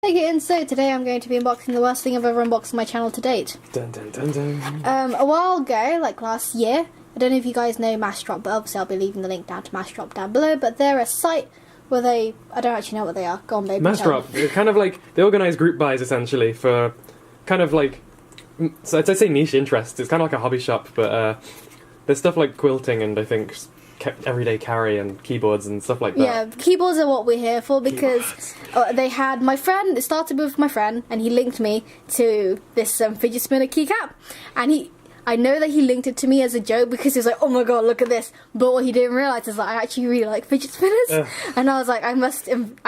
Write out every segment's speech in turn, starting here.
Again, so today I'm going to be unboxing the worst thing I've ever unboxed on my channel to date. Dun, dun, dun, dun. A while ago, like last year, I don't know if you guys know Massdrop, but obviously I'll be leaving the link down to Massdrop down below, but they're a site where I don't actually know what they are. Go on, baby. Massdrop, they're kind of like, they organise group buys essentially for kind of like, so I'd say niche interests. It's kind of like a hobby shop, but there's stuff like quilting and I think everyday carry and keyboards and stuff like that. Yeah, keyboards are what we're here for because they had my friend, it started with my friend, and he linked me to this fidget spinner Keycap, and I know that he linked it to me as a joke because he was like, oh my god, look at this, but what he didn't realise is that I actually really like fidget spinners, and I was like, I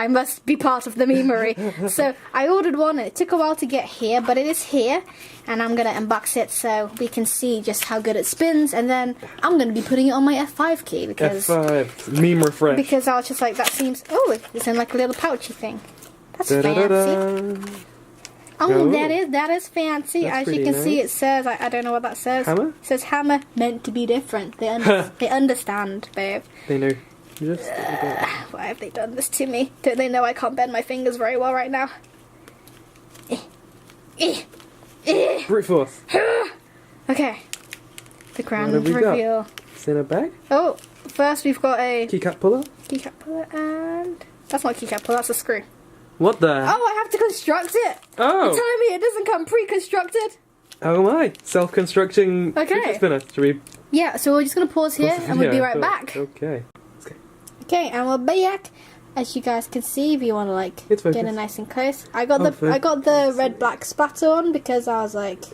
must be part of the memery. So I ordered one and it took a while to get here, but it is here, and I'm going to unbox it so we can see just how good it spins, and then I'm going to be putting it on my F5 key because... F5, meme refresh. Because I was just like, that seems... Oh, it's in like a little pouchy thing. That's Da, da, da, fancy. da. Oh, that is fancy. That's As you can nice. see, it says, I don't know what that says. Hammer? It says hammer, meant to be different. They understand, babe. They know. Just Why have they done this to me? Don't they know I can't bend my fingers very well right now? brute force. Okay. The grand What have we got? reveal. It's in a bag. Oh, first we've got a Keycap puller. keycap puller, and... That's not a keycap puller, that's a screw. What the? Oh, I have to construct it! Oh. You're telling me it doesn't come pre-constructed? Oh my! Self-constructing fidget spinner. Should we? Yeah, so we're just going to pause here and we'll be right back. Okay. Okay, and we're back. As you guys can see, if you want to like It's get focused. it nice and close. I got the red black spatter on because I was like,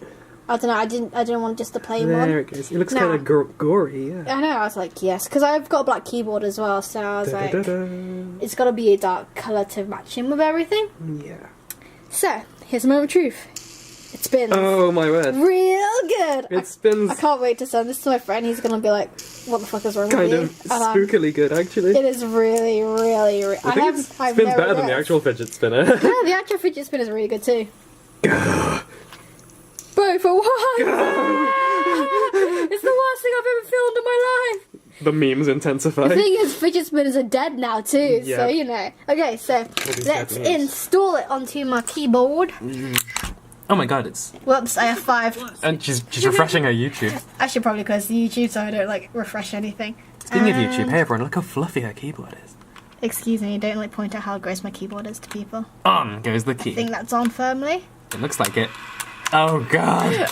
I don't know, I didn't want just the plain one. There it goes. It looks Nah. kind of gory, yeah. I know, I was like, yes, because I've got a black keyboard as well, so I was like, Da-da-da-da. it's got to be a dark colour to match in with everything. Yeah. So, here's the moment of truth. It spins. Oh my word. Real good. It spins I can't wait to send this to my friend. He's going to be like, what the fuck is wrong kind with of you? And spookily good, actually. it is really, really, really... I think it spins better than the actual fidget spinner. Yeah, the actual fidget spinner is really good too. Both for one! It's the worst thing I've ever filmed in my life! The memes intensify. The thing is, fidget spinners are dead now too, Yeah. so you know. Okay, so let's install it onto my keyboard. Oh my god, it's... Whoops, I have 5. And she's refreshing her YouTube. I should probably close the YouTube so I don't like refresh anything. Speaking of YouTube, hey everyone, look how fluffy her keyboard is. Excuse me, don't like point out how gross my keyboard is to people. On goes the key. I think that's on firmly. It looks like it. Oh god.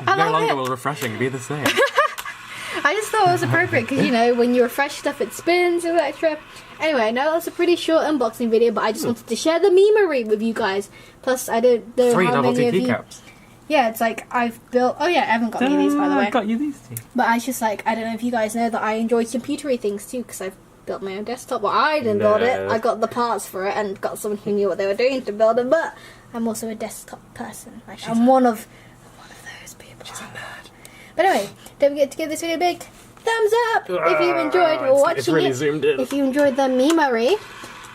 No longer will refreshing be the same. I just thought it was appropriate because, you know, when you refresh stuff it spins, etc. Anyway, now that's a pretty short unboxing video, but I just wanted to share the memery with you guys. Plus, I don't know 3 how novelty many of you... keycaps. Yeah, it's like I've built... Oh yeah, Evan got me these, by the way. I got you these two. But I just like, I don't know if you guys know that I enjoy computery things too, because I've built my own desktop. Well, I didn't build it. I got the parts for it and got someone who knew what they were doing to build it, but I'm also a desktop person. Like, I'm one of those people. She's a nerd. But anyway, don't forget to give this video a big thumbs up if you enjoyed watching it's really it. zoomed in. If you enjoyed the memery,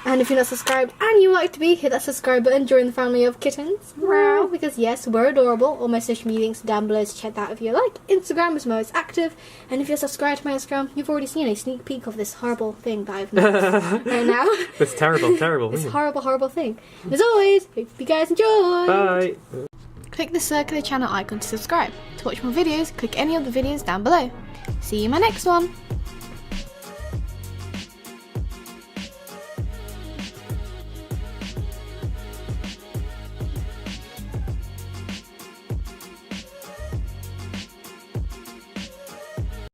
and if you're not subscribed and you like to be, hit that subscribe button, join the family of kittens. Meow. Because yes, we're adorable. All my social media links are down below, so check that out if you like. Instagram is most active, and if you're subscribed to my Instagram, you've already seen a sneak peek of this horrible thing that I've made right now. This terrible This horrible, horrible thing. And as always, hope you guys enjoy. Bye. Click the circular channel icon to subscribe. To watch more videos, click any of the videos down below. See you in my next one.